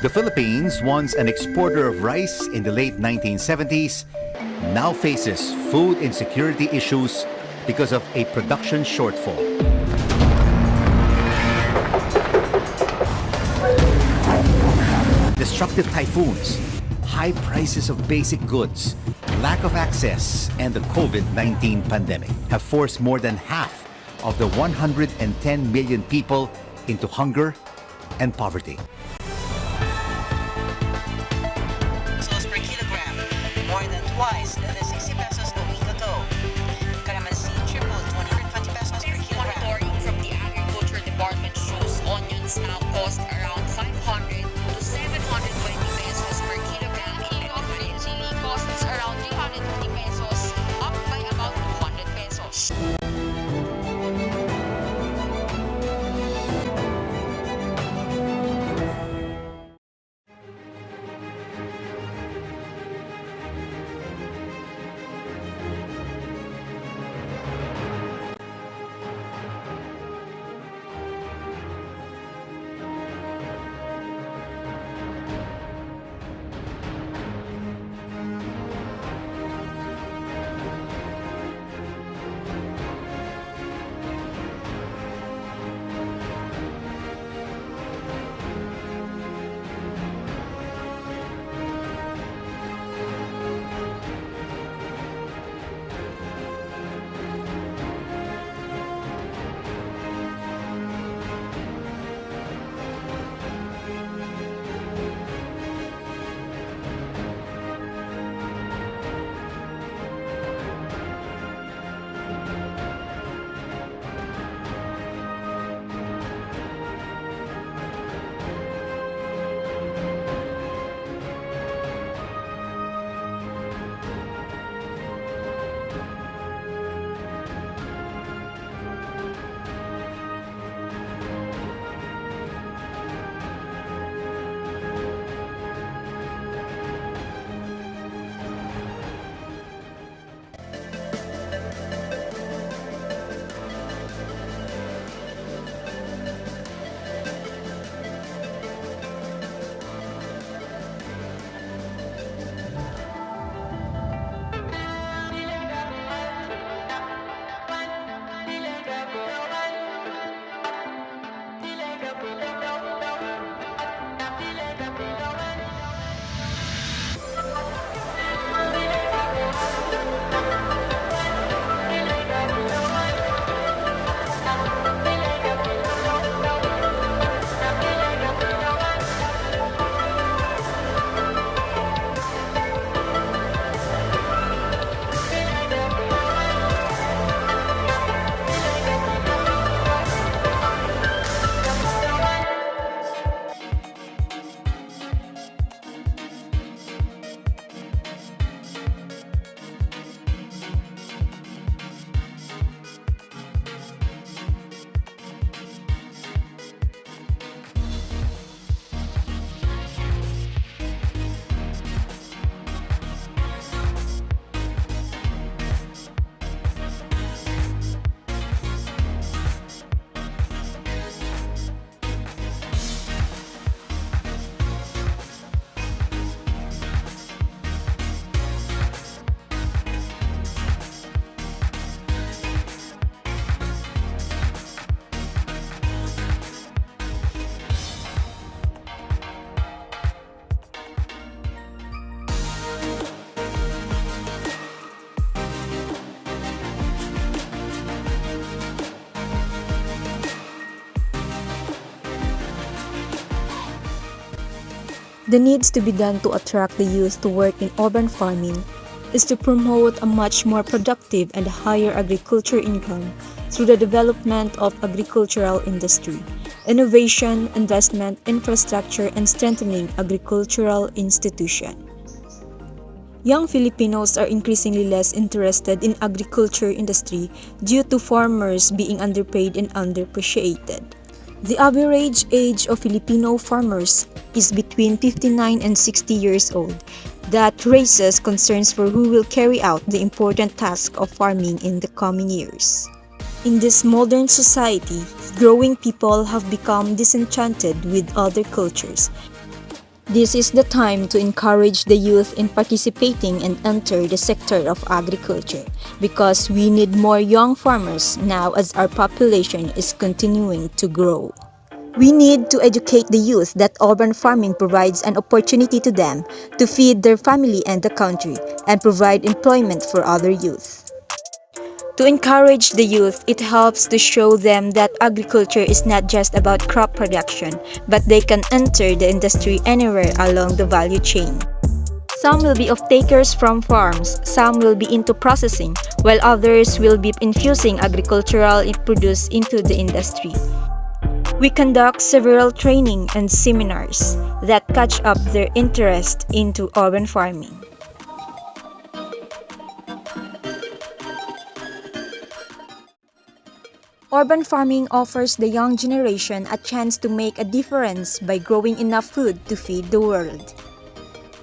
The Philippines, once an exporter of rice in the late 1970s, now faces food insecurity issues because of a production shortfall. Destructive typhoons, high prices of basic goods, lack of access, and the COVID-19 pandemic have forced more than half of the 110 million people into hunger and poverty. Pesos per kilogram, more than twice the 60 pesos a week ago. Calamansi tripled 120 pesos per kilogram. Monitoring from the Agriculture Department shows onions now cost around 500 to 720 pesos per kilogram. Ilo green chili costs around 350 pesos, up by about 200 pesos. The needs to be done to attract the youth to work in urban farming is to promote a much more productive and higher agriculture income through the development of agricultural industry, innovation, investment, infrastructure, and strengthening agricultural institutions. Young Filipinos are increasingly less interested in agriculture industry due to farmers being underpaid and underappreciated. The average age of Filipino farmers is between 59 and 60 years old. That raises concerns for who will carry out the important task of farming in the coming years. In this modern society, growing people have become disenchanted with other cultures. This is the time to encourage the youth in participating and enter the sector of agriculture because we need more young farmers now as our population is continuing to grow. We need to educate the youth that urban farming provides an opportunity to them to feed their family and the country and provide employment for other youth. To encourage the youth, it helps to show them that agriculture is not just about crop production, but they can enter the industry anywhere along the value chain. Some will be off-takers from farms, some will be into processing, while others will be infusing agricultural produce into the industry. We conduct several training and seminars that catch up their interest into urban farming. Urban farming offers the young generation a chance to make a difference by growing enough food to feed the world.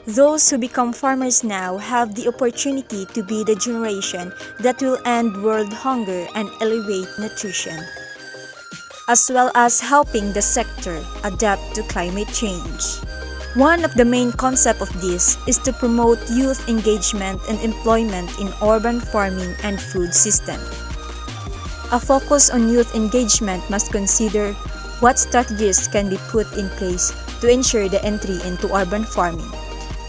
Those who become farmers now have the opportunity to be the generation that will end world hunger and elevate nutrition, as well as helping the sector adapt to climate change. One of the main concepts of this is to promote youth engagement and employment in urban farming and food system. A focus on youth engagement must consider what strategies can be put in place to ensure the entry into urban farming,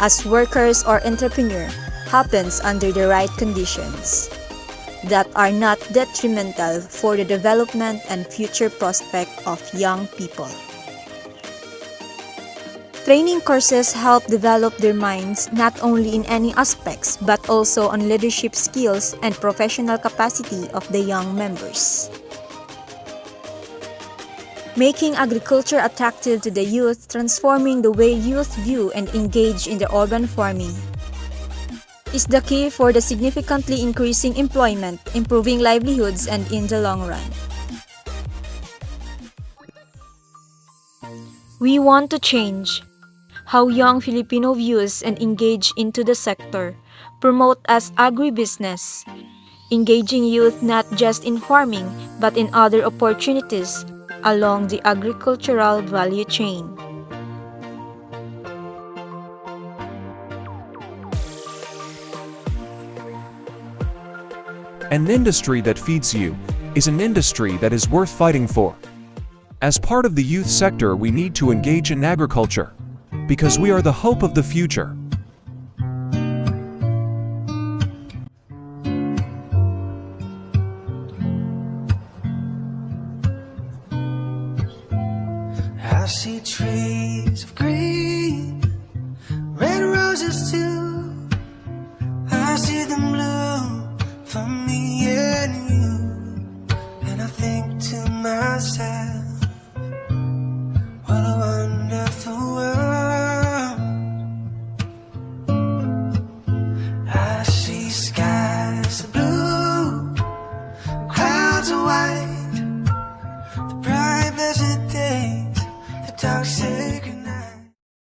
as workers or entrepreneur happens under the right conditions that are not detrimental for the development and future prospect of young people. Training courses help develop their minds not only in any aspects but also on leadership skills and professional capacity of the young members. Making agriculture attractive to the youth, transforming the way youth view and engage in the urban farming, is the key for the significantly increasing employment, improving livelihoods, and in the long run. We want to change how young Filipino views and engage into the sector, promote as agribusiness, engaging youth not just in farming but in other opportunities along the agricultural value chain. An industry that feeds you is an industry that is worth fighting for. As part of the youth sector, we need to engage in agriculture because we are the hope of the future. I see trees of green, red roses too. I see them blue.